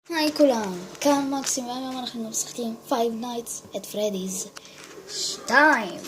היי כולם, כאן מקסים, והיום אנחנו משחקים Five Nights at Freddy's 2.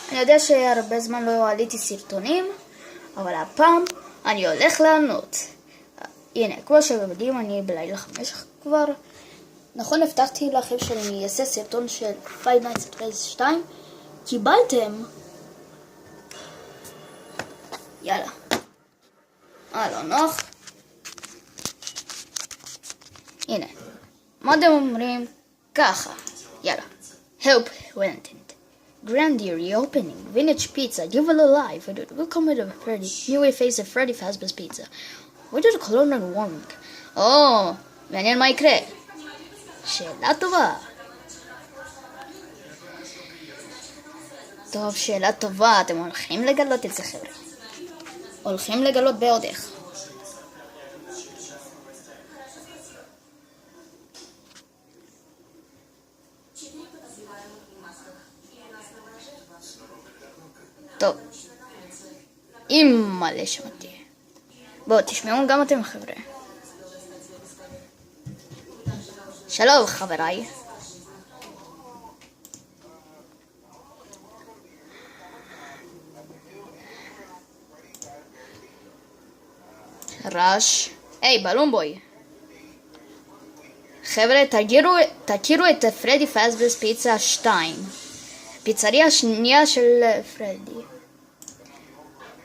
אני יודע שהרבה זמן לא העליתי סרטונים, אבל הפעם אני הולך לענות. הנה, כמו שאתם יודעים, אני בלילה 5 כבר. נכון, הבטחתי לכם שאני אעשה סרטון של Five Nights at Freddy's 2. קיבלתם. יאללה. לא נוח. הנה, מה אתם אומרים? ככה, יאללה. Help Valentin. Grandeur reopening. Vintage Pizza. You will alive. Welcome to Freddy. New face of Freddy Fazbear's Pizza. Why did the cologne not warming? מעניין מה יקרה. שאלה טובה. טוב, שאלה טובה. אתם הולכים לגלות את זה, חבר'ה. הולכים לגלות בעוד איך. טוב, מלא שמעתי. בואו תשמעו גם אתם, חבר'ה. שלום חבריי. רש. היי בלומבוי. חבר'ה, תכירו את פרדי פאזברס פיצה 2. פיצריה השנייה של פרדי.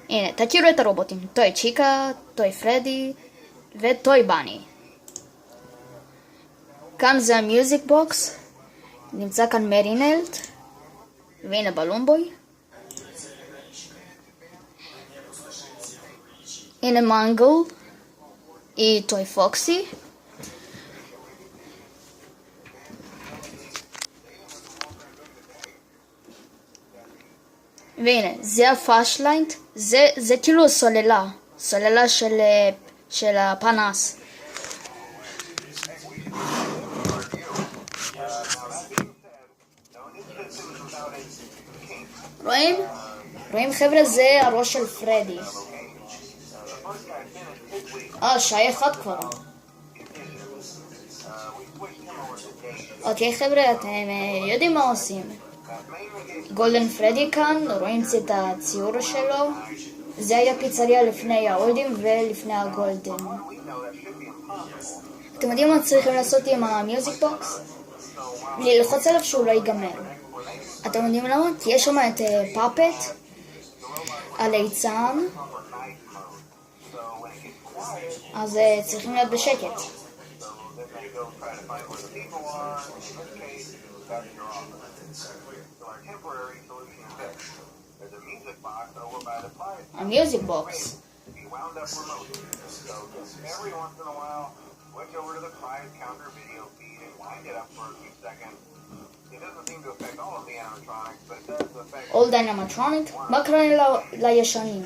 הנה, תכירו את הרובוטים. טוי צ'יקה, טוי פרדי וטוי בני. כאן זה המיוזיק בוקס. נמצא כאן מרינלט. והנה בלומבוי. הנה מנגל. היא טוי פוקסי. והנה, זה הפאשליינט, זה כאילו סוללה של הפנס. רואים חבר'ה, זה הראש של פרדי. שעה 1 כבר. אוקיי חבר'ה, אתם יודעים מה עושים. גולדן פרדי כאן, רואים את הציור שלו. זה היה פיצריה לפני ההולדים ולפני הגולדן. אתם יודעים מה צריכים לעשות עם המיוזיק בוקס? ללחוץ עליו שהוא לא ייגמר. אתם יודעים למה? כי יש שם את פאפט, הליצן, אז צריכים להיות בשקט. המיוזיק בוקס. אולד אנימטרוניק? מה קרה לישנים?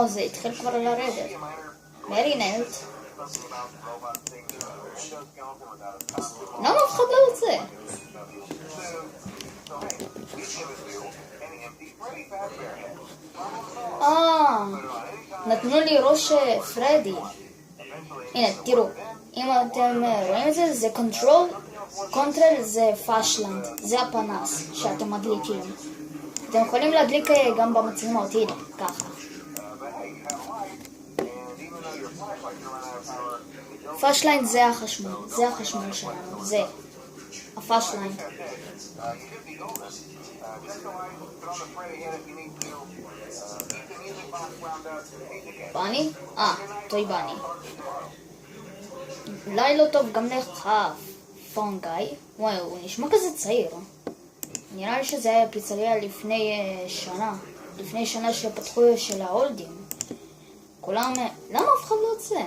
זה התחיל כבר לרדת. מרינלט. למה אף אחד לא יוצא? נתנו לי ראש פרדי. הנה, תראו. אם אתם רואים את זה, זה קונטרל זה פאשלנד. זה הפנס שאתם מדליקים. אתם יכולים להדליק גם במצלמות, הנה, ככה. פאשליין זה החשמל, שלנו, זה הפאשליין. בני? טוי בני. לילה טוב גם לך, פונגאי. וואי, הוא נשמע כזה צעיר. נראה לי שזה היה פיצריה לפני שנה שפתחו של ההולדים. כולם, למה אף אחד לא יוצא?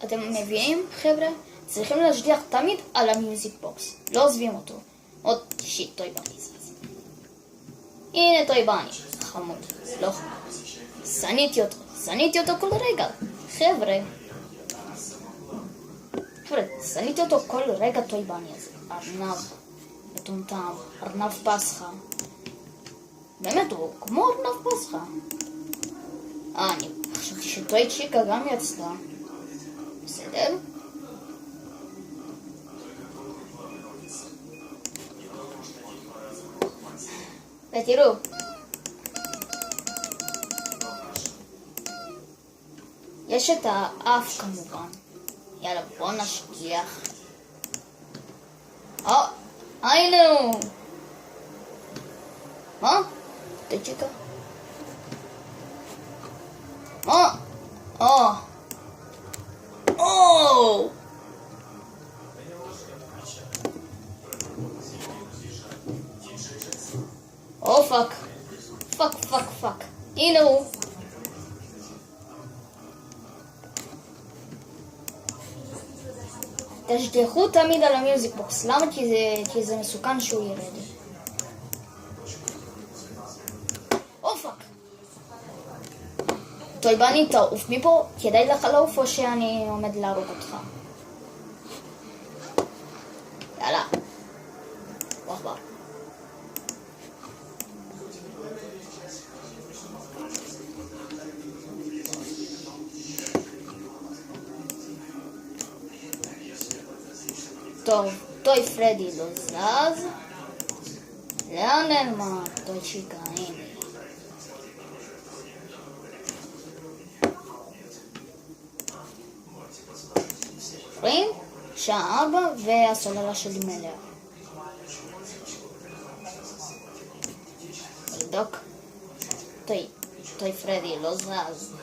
אתם מביאים, חבר'ה? צריכים להשגיח תמיד על המיוזיק בוקס. לא עוזבים אותו. עוד שיט, טוי בני. הנה טוי בני. חמוד. לא חמוד. שניתי אותו כל רגע. חבר'ה, שניתי אותו כל רגע טוי בני הזה. ארנב. מטומטם. ארנב פסחה. באמת, הוא כמו ארנב פסחא. אני חשבתי שטוי צ'יקה גם יצאה. בסדר? ותראו. יש את האף כמובן. יאללה, בוא נשגיח. היינו! מה? טוי צ'יקה? מה? פאק. הנה הוא. תשגיחו תמיד על המיוזיק בוקס. למה? כי זה מסוכן שהוא ירד. פאק. טוי בני, תעוף מפה. כדאי לך לעוף או שאני עומד להרוג אותך? יאללה. וואחבר. טוב, טוי פרדי לא זז. לאן נעלמה? טוי צ'יקה, הנה. רואים? שעה 4 והסוללה שלי מלאה. לבדוק. טוי פרדי לא זז.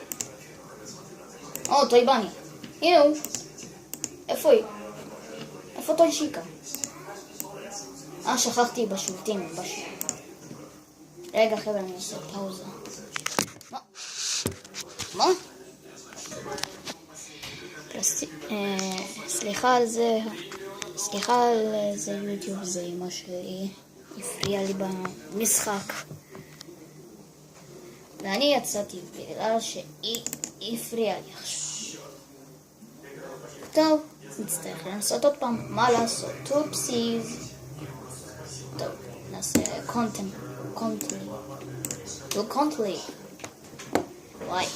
טוי בני. הנה הוא. איפה היא? איפה טוי צ'יקה? שכחתי בשולטים. רגע חבר'ה, אני אעשה פאוזה. מה? סליחה על זה יוטיוב, זה מה שהפריע לי במשחק. ואני יצאתי בגלל שהיא הפריעה לי עכשיו. טוב, נצטרך לנסות עוד פעם. מה לעשות? טופסיז. טוב, נעשה קונטלי. וואי.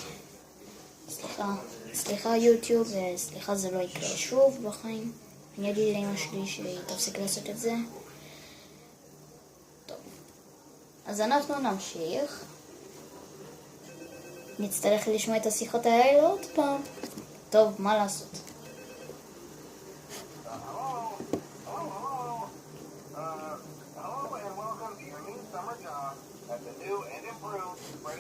סליחה יוטיוב, סליחה זה לא יקרה שוב בחיים. אני אגיד לאמא שלי שהיא תפסיק לעשות את זה. טוב. אז אנחנו נמשיך. נצטרך לשמוע את השיחות האלה עוד פעם. טוב, מה לעשות?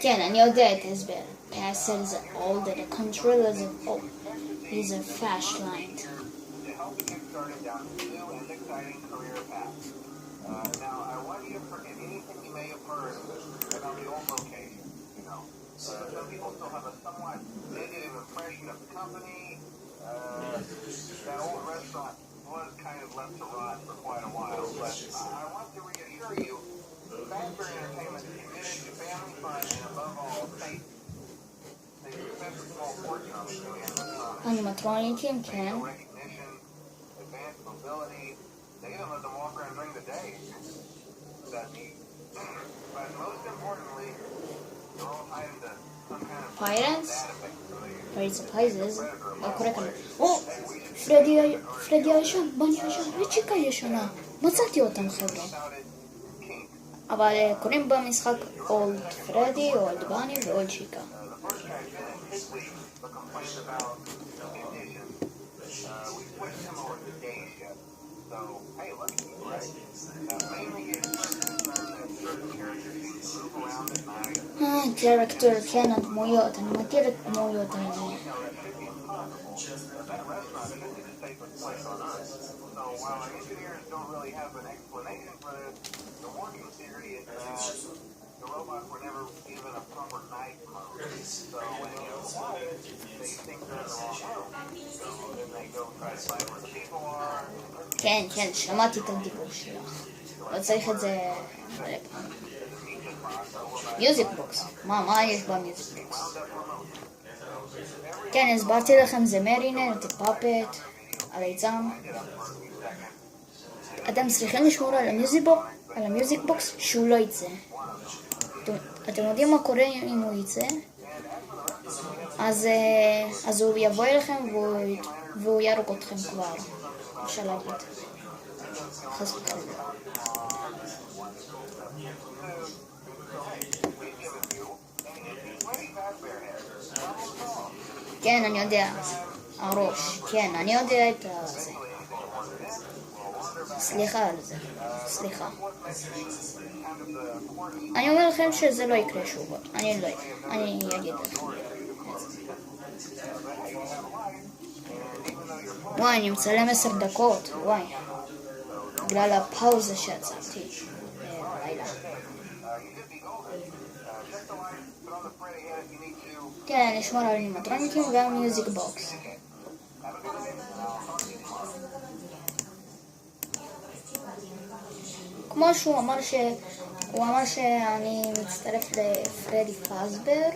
כן, אני יודע את ההסבר. Passer is old and the controller is a flashlight. Now, I want you to forget anything you may have heard about the old location. Some people still have a somewhat negative impression of the company. That old restaurant was kind of left to rot for quite a while, but I want to reassure you, Fazbear Entertainment is committed to family fun and above all, safety. They spend a small fortune on this new animatronic. אנימטרוניקים, כן. Recognition, advanced mobility, they even let them walk around during the day. That's neat. But most importantly, they're all tied into some kind of Pirates? database. Pirates of Prizes? קורא כאן. פרדי הישן, בני הישן, וצ'יקה ישנה. מצאתי אותם חבר'ה. אבל קוראים במשחק אולד פרדי, אולד בני ואולד צ'יקה. קרקטר, כן, הדמויות, אני מכיר את דמויות האלה. כן, שמעתי את הדיבור שלך. לא צריך את זה מלא פעמים. מיוזיק בוקס. מה יש במיוזיק בוקס? כן, הסברתי לכם, זה מרינט, פאפט, הליצן. אתם צריכים לשמור על המיוזיק בוקס שהוא לא יצא. אתם יודעים מה קורה אם הוא יצא? אז הוא יבוא אליכם והוא ירוג אתכם כבר. אפשר להגיד. חס וחלילה. כן, אני יודע. הראש. כן, אני יודע את זה. סליחה על זה. סליחה. אני אומר לכם שזה לא יקרה שוב. אני אגיד לכם. וואי, אני מצלם 10 דקות. וואי. בגלל הפאוזה שעצרתי בלילה. כן, אני אשמור על אנימטרוניקים ועל מיוזיק בוקס. כמו שהוא אמר שאני מצטרף לפרדי פאזבר,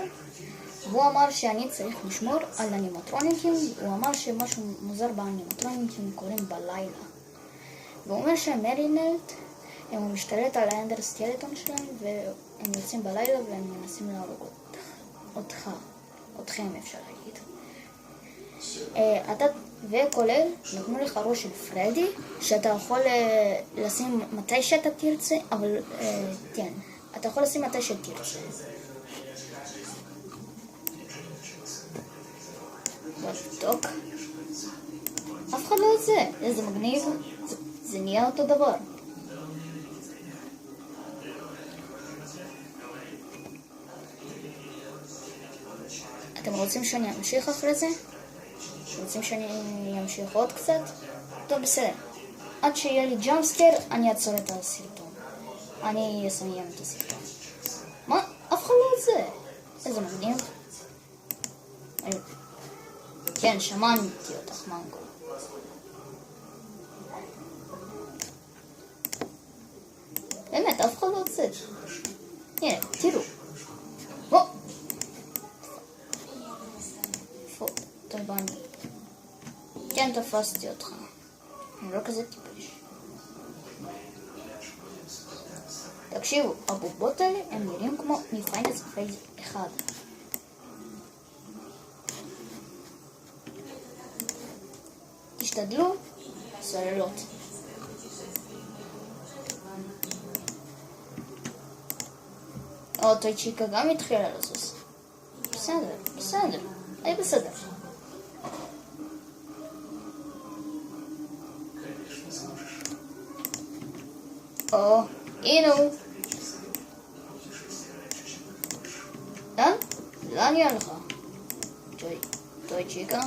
והוא אמר שאני צריך לשמור על אנימטרוניקים. הוא אמר שמשהו מוזר באנימטרוניקים קוראים בלילה. והוא אומר שהמרינט הוא משתלט על האנדר סקלטון שלהם, והם יוצאים בלילה והם מנסים להרוג אתכם, אפשר להגיד. וכולל נתנו לך ראש של פרדי שאתה יכול לשים מתי שאתה תרצה, אבל כן, אתה יכול לשים מתי שתרצה. בטוק. אף אחד לא יוצא, איזה מגניב, זה נהיה אותו דבר. אתם רוצים שאני אמשיך אחרי זה? רוצים שאני אמשיך עוד קצת? טוב, בסדר. עד שיהיה לי ג'אמפסקר, אני אעצור את הסרטון. אני אסיים את הסרטון. מה? אף אחד לא יוצא. איזה מגניב. כן, שמעתי אותך, מנגו. באמת, אף אחד לא יוצא. הנה, תראו. טוב, אני כן תפסתי אותך. אני לא כזה טיפש. תקשיבו, הבובות האלה הם נראים כמו מפיינלס פייז 1. תשתדלו, סוללות. טויצ'יקה גם התחילה לזוז. בסדר. היי בסדר. הנה הוא. לאן יהיה לך? טויצ'יקה?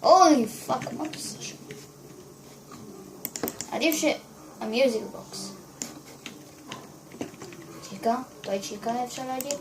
אוי פאק, מה אתה עושה שם? עדיף שהמיוזיק בוקס. טויצ'יקה אפשר להגיד?